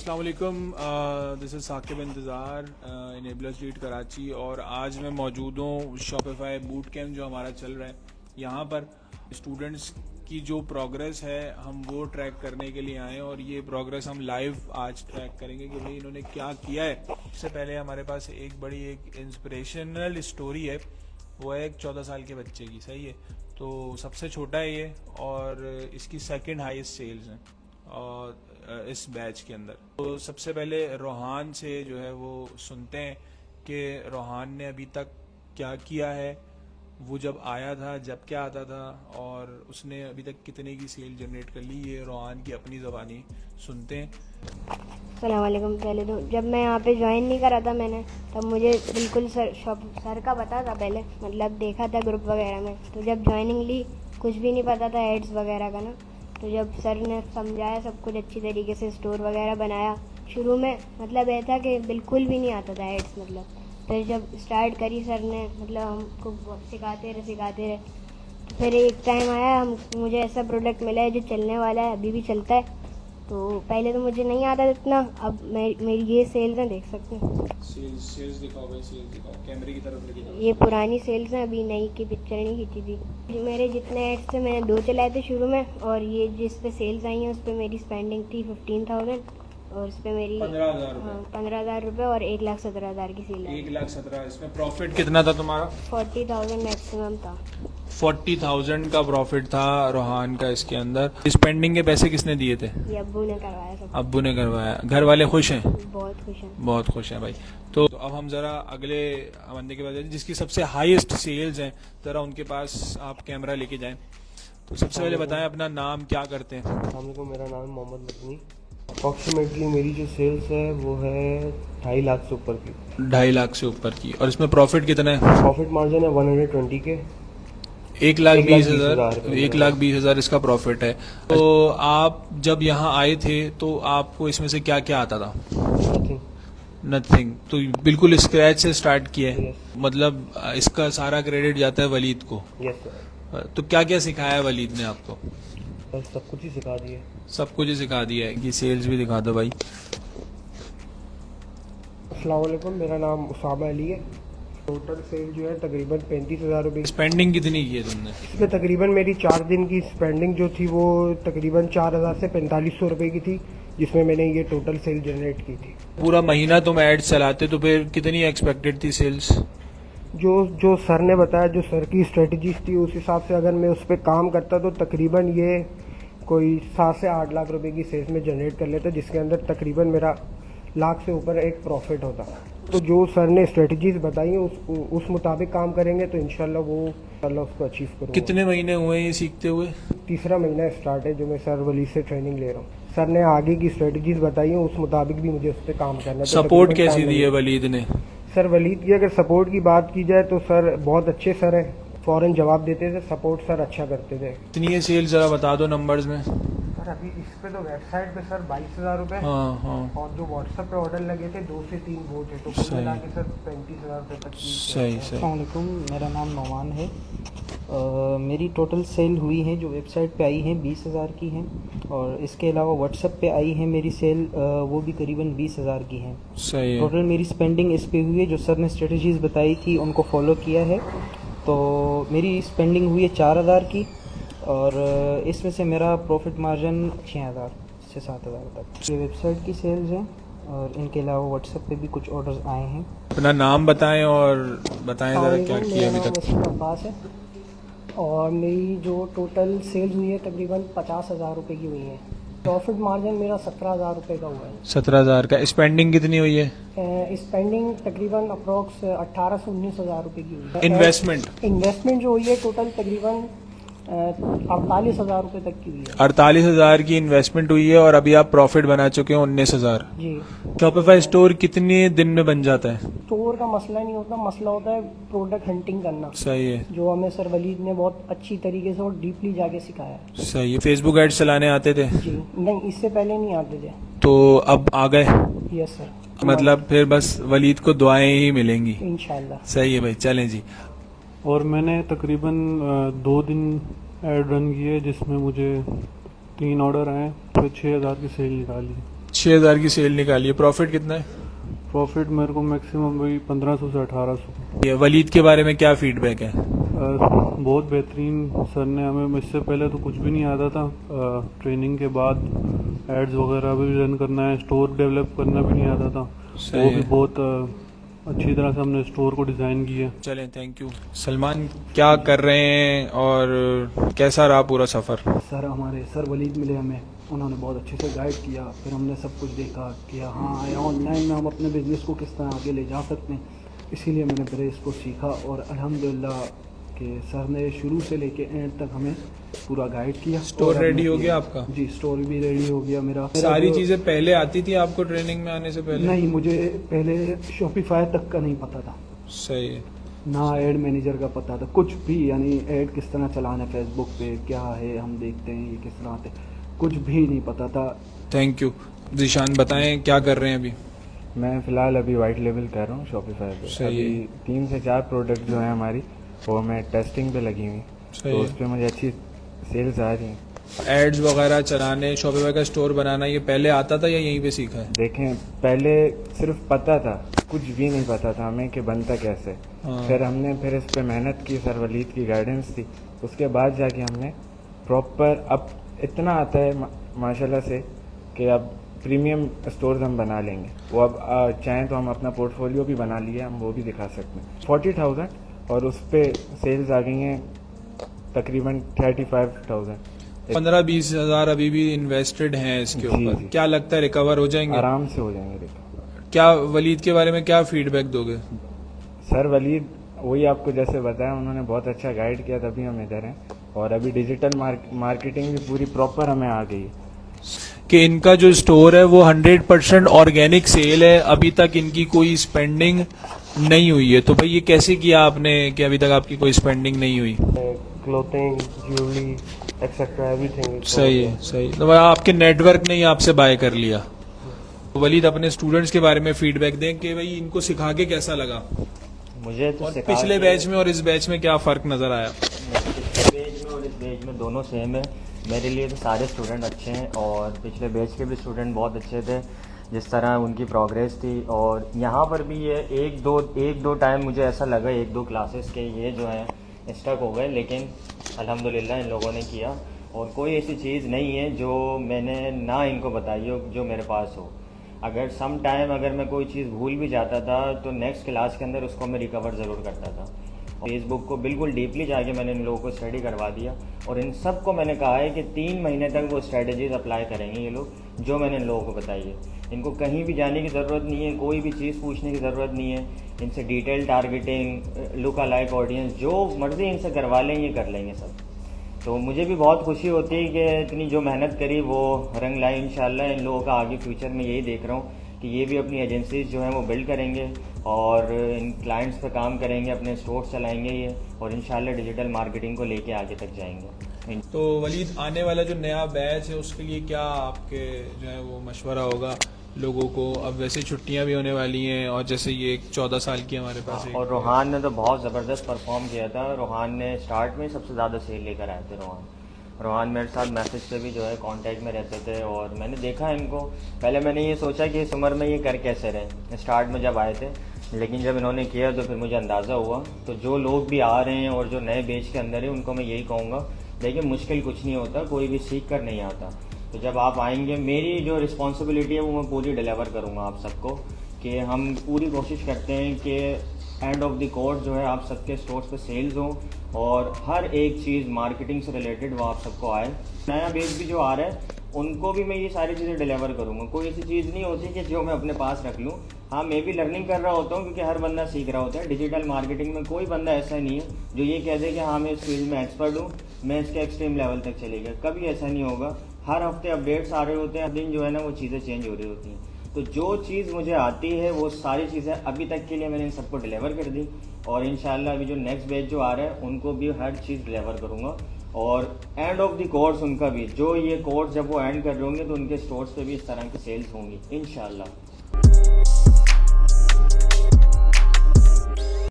अस्सलाम वालेकुम, this is Saqib इंतज़ार इनेबलर स्ट्रीट कराची। और आज मैं मौजूद हूँ शॉपिफाई बूट कैम्प जो हमारा चल रहा है। यहाँ पर स्टूडेंट्स की जो प्रोग्रेस है हम वो ट्रैक करने के लिए आए हैं और ये प्रोग्रेस हम लाइव आज ट्रैक करेंगे कि भाई इन्होंने क्या किया है। सबसे पहले हमारे पास एक इंस्पिरेशनल स्टोरी है, वो है एक 14 साल के बच्चे की। सही है, तो सबसे छोटा है ये और इसकी सेकंड हाईएस्ट सेल्स हैं और इस बैच के अंदर। तो सबसे पहले रोहान से जो है वो सुनते हैं कि रोहान ने अभी तक क्या किया है, वो जब आया था जब क्या आता था और उसने अभी तक कितने की सेल जनरेट कर ली। ये रोहान की अपनी ज़बानी सुनते हैं। अस्सलाम वालेकुम। पहले तो जब मैं यहाँ पे ज्वाइन नहीं करा था मैंने, तब मुझे बिल्कुल सर का पता था पहले, मतलब देखा था ग्रुप वगैरह में। तो जब ज्वाइनिंग ली कुछ भी नहीं पता था एड्स वगैरह का ना। तो जब सर ने समझाया सब कुछ अच्छी तरीके से, स्टोर वगैरह बनाया। शुरू में मतलब ऐसा कि बिल्कुल भी नहीं आता था एड्स, मतलब फिर जब स्टार्ट करी सर ने, मतलब हमको सिखाते रहे। फिर एक टाइम आया मुझे ऐसा प्रोडक्ट मिला है जो चलने वाला है, अभी भी चलता है। तो पहले तो मुझे नहीं आता इतना, अब मेरी ये सेल्स हैं, देख सकते हैं। सेल्स दिखाओ भाई, सेल्स दिखाओ, कैमरे की तरफ लेके। ये पुरानी सेल्स हैं, अभी नई की पिक्चर नहीं खींची थी। मेरे जितने एड्स थे मैंने 2 चलाए थे शुरू में, और ये जिस पे सेल्स आई हैं उस पर मेरी स्पेंडिंग थी 15,000 और इस पे मेरी 15,000 रुपये और 1,17,000 की सेल है। 1,17,000। इसमें प्रॉफिट कितना था तुम्हारा? 40,000 मैक्सिमम था। 40,000 का प्रॉफिट था रोहान का इसके अंदर। स्पेंडिंग के पैसे किसने दिए थे? ये अब्बू ने करवाया सब। अब्बू ने करवाया। घर वाले खुश हैं? बहुत खुश हैं। बहुत खुश हैं भाई। तो अब हम जरा अगले बंदे के पास जिसकी सबसे हाईएस्ट सेल्स हैं, जरा उनके पास आप कैमरा लेके जाएं। तो सबसे पहले बताएं अपना नाम, क्या करते हैं? मेरा नाम है मोहम्मद मदनी। अप्रॉक्सीमेटली मेरी जो सेल्स है वो है 2.5 लाख से ऊपर की। 2.5 लाख से ऊपर की। और इसमें प्रॉफिट कितना है? प्रॉफिट मार्जिन है 120 के। 1,20,000। 1,20,000 इसका प्रॉफिट है। तो आप जब यहाँ आए थे तो आपको इसमें से क्या क्या आता था? नथिंग। तो बिल्कुल स्क्रैच से स्टार्ट किया है। मतलब इसका सारा क्रेडिट जाता है वलीद को। Yes sir. तो क्या क्या सिखाया है वलीद ने आपको? बस सब कुछ ही सिखा दिए। सब कुछ ही सिखा दिया है। कि सेल्स भी दिखा दो भाई। अस्सलाम वालेकुम, मेरा नाम उसामा अली है। टोटल सेल जो है तकरीबन 35,000 रुपये। स्पेंडिंग कितनी की है तुमने? इसमें तकरीबन मेरी 4 दिन की स्पेंडिंग जो थी वो तकरीबन 4,000 से 4,500 रुपये की थी, जिसमें मैंने ये टोटल सेल जनरेट की थी। पूरा महीना तुम एड चलाते तो फिर कितनी एक्सपेक्टेड थी सेल्स? जो सर ने बताया, जो सर की स्ट्रेटजीज थी, उस हिसाब से अगर मैं उस पर काम करता तो तकरीबन ये कोई 7 से 8 लाख रुपए की सेल्स में जनरेट कर लेता, जिसके अंदर तकरीबन मेरा लाख से ऊपर एक प्रॉफिट होता। तो जो सर ने स्ट्रेटजीज बताई हैं उस मुताबिक काम करेंगे तो इंशाल्लाह उसको अचीव करूँगा। कितने महीने हुए ये सीखते हुए? 3रा महीना स्टार्ट है जो मैं सर वलीद से ट्रेनिंग ले रहा हूँ। सर ने आगे की स्ट्रेटजीज बताई हैं, उस मुताबिक भी मुझे उस पर काम करना है। सपोर्ट कैसी दी है वलीद ने? सर वलीद की अगर सपोर्ट की बात की जाए तो सर बहुत अच्छे सर हैं, फौरन जवाब देते थे, सपोर्ट सर अच्छा करते थे। कितनी है सेल, जरा बता दो नंबर्स में। सर अभी इस पे तो वेबसाइट पे सर 22,000 रुपये। हाँ। और जो व्हाट्सएप पे ऑर्डर लगे थे 2 से 3 वो थे, तो कुल मिला के सर 35,000 रुपये तक की। सही। अस्सलामुअलैकुम, मेरा नाम नौमान है। मेरी टोटल सेल हुई है जो वेबसाइट पे आई है 20,000 की हैं, और इसके अलावा व्हाट्सएप पे आई है मेरी सेल, वो भी करीबन 20,000 की हैं। सही है। टोटल मेरी स्पेंडिंग इस पे हुई है, जो सर ने स्ट्रेटजीज़ बताई थी उनको फॉलो किया है, तो मेरी स्पेंडिंग हुई है 4,000 की, और इसमें से मेरा प्रॉफिट मार्जिन 6,000 से 7,000 तक। ये वेबसाइट की सेल्स हैं, और इनके अलावा व्हाट्सएप पे भी कुछ ऑर्डर्स आए हैं। अपना नाम बताएं और बताएं जरा क्या किया अभी तक। मेरा नाम अब्बास है और मेरी जो टोटल सेल्स हुई है तकरीबन 50,000 रुपये की हुई है। प्रॉफिट मार्जिन मेरा 17,000 रुपये का हुआ है। 17,000 का। स्पेंडिंग कितनी हुई है? स्पेंडिंग तकरीबन अप्रॉक्स 18 से 19,000 रुपये की हुई है। इन्वेस्टमेंट जो हुई है टोटल तकरीबन 48,000 रुपये तक की हुई है। 48,000 की इन्वेस्टमेंट हुई है और अभी आप प्रॉफिट बना चुके हैं 19,000। जी। शॉपिफाई स्टोर कितने दिन में बन जाता है? स्टोर का मसला नहीं होता, मसला होता है प्रोडक्ट हंटिंग करना। सही है। जो हमें सर वलीद ने बहुत अच्छी तरीके से और डीपली जाके सिखाया है। सही है। फेसबुक एड्स चलाने आते थे? जी नहीं, इससे पहले नहीं आते थे। तो अब आ गए? Yes sir. मतलब फिर बस वलीद को दुआएं ही मिलेंगी इंशाल्लाह। सही है भाई, चलें जी। और मैंने तकरीबन 2 दिन ऐड रन किए जिसमें मुझे 3 ऑर्डर आए, फिर 6,000 की सेल निकाली। 6,000 की सेल निकाली है, प्रॉफिट कितना है? प्रॉफिट मेरे को मैक्सिमम वही 1500 से 1800। ये वलीद के बारे में क्या फीडबैक है? बहुत बेहतरीन सर ने हमें, इससे पहले तो कुछ भी नहीं आता था। ट्रेनिंग के बाद एड्स वगैरह भी रन करना है, स्टोर डेवलप करना भी नहीं आता था, वो भी बहुत अच्छी तरह से हमने स्टोर को डिज़ाइन किया। चलें, थैंक यू। सलमान क्या कर रहे हैं और कैसा रहा पूरा सफ़र? सर हमारे सर वलीद मिले हमें, उन्होंने बहुत अच्छे से गाइड किया। फिर हमने सब कुछ देखा कि हाँ ऑनलाइन में हम अपने बिज़नेस को किस तरह आगे ले जा सकते हैं, इसीलिए मैंने फिर इसको सीखा। और अल्हम्दुलिल्लाह कि सर ने शुरू से लेके एंड तक हमें पूरा गाइड किया। स्टोर रेडी हो गया आपका? जी, स्टोर भी रेडी हो गया मेरा। सारी चीज़ें पहले आती थी आपको ट्रेनिंग में आने से पहले? नहीं, मुझे पहले शॉपिफाई तक का नहीं पता था। सही है। ना एड मैनेजर का पता था कुछ भी, यानी एड किस तरह चलाना है फेसबुक पे, क्या है हम देखते हैं ये किस तरह आते, कुछ भी नहीं पता था। Thank you. जीशान बताएं क्या कर रहे हैं अभी? मैं फ़िलहाल अभी वाइट लेवल कर रहा हूँ शॉपिफाई पे। सही है। अभी 3 से 4 प्रोडक्ट जो हैं हमारी वो मैं टेस्टिंग पे लगी हुई, सही तो है। उस पर मुझे अच्छी सेल्स आ रही हैं। एड्स वगैरह चलाने, शॉपिफाई का स्टोर बनाना, ये पहले आता था या यहीं पे सीखा है? देखें, पहले सिर्फ पता था, कुछ भी नहीं पता था हमें कि बनता कैसे। फिर हमने इस पे मेहनत की, सर वलीद की गाइडेंस थी, उसके बाद जाके हमने प्रॉपर अब इतना आता है माशाल्लाह से कि अब प्रीमियम स्टोर्स हम बना लेंगे। वो अब चाहें तो हम अपना पोर्टफोलियो भी बना लिए, हम वो भी दिखा सकते हैं। 40,000 और उस पर सेल्स आ गई हैं तकरीबन 35,000। 15-20 हज़ार अभी भी इन्वेस्टेड हैं इसके जी, ऊपर। जी। क्या लगता है रिकवर हो जाएंगे? आराम से हो जाएंगे रिकवर। क्या वलीद के बारे में क्या फीडबैक दोगे? सर वलीद वही आपको जैसे बताया, उन्होंने बहुत अच्छा गाइड किया, तभी हम इधर हैं। और अभी डिजिटल मार्केटिंग भी पूरी प्रॉपर हमें आ गई है कि इनका जो स्टोर है वो 100% ऑर्गेनिक सेल है, अभी तक इनकी कोई स्पेंडिंग नहीं हुई है। तो भाई ये कैसे किया आपने कि अभी तक आपकी कोई स्पेंडिंग नहीं हुई? Clothing, jewellery etcetera everything. सही है, सही। तो भाई आपके नेटवर्क ने ही आपसे बाय कर लिया। वलीद अपने स्टूडेंट्स के बारे में फीडबैक दें कि भाई इनको सिखा के कैसा लगा, मुझे तो और सिखा पिछले के- बैच में और इस बैच में क्या फ़र्क नज़र आया? पिछले बैच में और इस बैच में दोनों सेम है। मेरे लिए तो सारे स्टूडेंट अच्छे हैं और पिछले बैच के भी स्टूडेंट बहुत अच्छे थे, जिस तरह उनकी प्रोग्रेस थी। और यहाँ पर भी ये एक दो टाइम मुझे ऐसा लगा, 1-2 क्लासेस के ये जो है स्टक हो गए, लेकिन अल्हम्दुलिल्लाह इन लोगों ने किया। और कोई ऐसी चीज़ नहीं है जो मैंने ना इनको बताई हो जो मेरे पास हो। अगर सम टाइम अगर मैं कोई चीज़ भूल भी जाता था तो नेक्स्ट क्लास के अंदर उसको मैं रिकवर ज़रूर करता था। फेसबुक को बिल्कुल डीपली जाके मैंने इन लोगों को स्टडी करवा दिया और इन सब को मैंने कहा है कि 3 महीने तक वो स्ट्रेटजीज अप्लाई करेंगे ये लोग, जो मैंने इन लोगों को बताई है। इनको कहीं भी जाने की ज़रूरत नहीं है, कोई भी चीज़ पूछने की ज़रूरत नहीं है। इनसे detail targeting, look alike audience, जो मर्जी इनसे करवा लें, ये कर लेंगे सब। तो मुझे भी बहुत खुशी होती है कि इतनी जो मेहनत करी वो रंग लाई। इंशाल्लाह इन लोगों का आगे फ्यूचर में यही देख रहा हूँ कि ये भी अपनी एजेंसीज जो हैं वो बिल्ड करेंगे और इन क्लाइंट्स पे काम करेंगे, अपने स्टोर्स चलाएंगे ये, और इंशाल्लाह डिजिटल मार्केटिंग को लेके आगे तक जाएंगे। तो वलीद, आने वाला जो नया बैच है उसके लिए क्या आपके जो है वो मशवरा होगा लोगों को? अब वैसे छुट्टियां भी होने वाली हैं और जैसे ये 14 साल की हमारे पास है। और रोहान ने तो बहुत ज़बरदस्त परफॉर्म किया था। रोहान ने स्टार्ट में सबसे ज़्यादा सेल लेकर आए थे। रोहान मेरे साथ मैसेज पे भी जो है कांटेक्ट में रहते थे और मैंने देखा इनको। पहले मैंने ये सोचा कि इस उम्र में ये कर कैसे रहे स्टार्ट में जब आए थे, लेकिन जब इन्होंने किया तो फिर मुझे अंदाज़ा हुआ। तो जो लोग भी आ रहे हैं और जो नए बेच के अंदर है उनको मैं यही कहूँगा, देखिए मुश्किल कुछ नहीं होता, कोई भी सीख कर नहीं आता। तो जब आप आएंगे, मेरी जो रिस्पॉन्सिबिलिटी है वो मैं पूरी डिलीवर करूँगा आप सबको, कि हम पूरी कोशिश करते हैं कि एंड ऑफ द कोर्स जो है आप सबके स्टोर्स पे सेल्स हो और हर एक चीज़ मार्केटिंग से रिलेटेड वो आप सबको आए। नया बेच भी जो आ रहा है उनको भी मैं ये सारी चीज़ें डिलीवर करूँगा। कोई ऐसी चीज़ नहीं होती कि जो मैं अपने पास रख लूँ। हाँ, मैं भी लर्निंग कर रहा होता हूँ क्योंकि हर बंदा सीख रहा होता है। डिजिटल मार्केटिंग में कोई बंदा ऐसा नहीं है जो ये कह दे कि हाँ मैं इस फील्ड में एक्सपर्ट हूँ, मैं इसके एक्सट्रीम लेवल तक चले गया। कभी ऐसा नहीं होगा। हर हफ्ते अपडेट्स आ रहे होते हैं, हर दिन जो है ना वो चीज़ें चेंज हो रही होती हैं। तो जो चीज़ मुझे आती है वो सारी चीज़ें अभी तक के लिए मैंने इन सबको डिलीवर कर दी और इंशाल्लाह अभी जो नेक्स्ट बैच जो आ रहा है उनको भी हर चीज़ डिलीवर करूँगा। और एंड ऑफ द कोर्स उनका भी, जो ये कोर्स जब वो एंड कर रहे होंगे तो उनके स्टोर्स पे भी इस तरह की सेल्स होंगी इंशाल्लाह।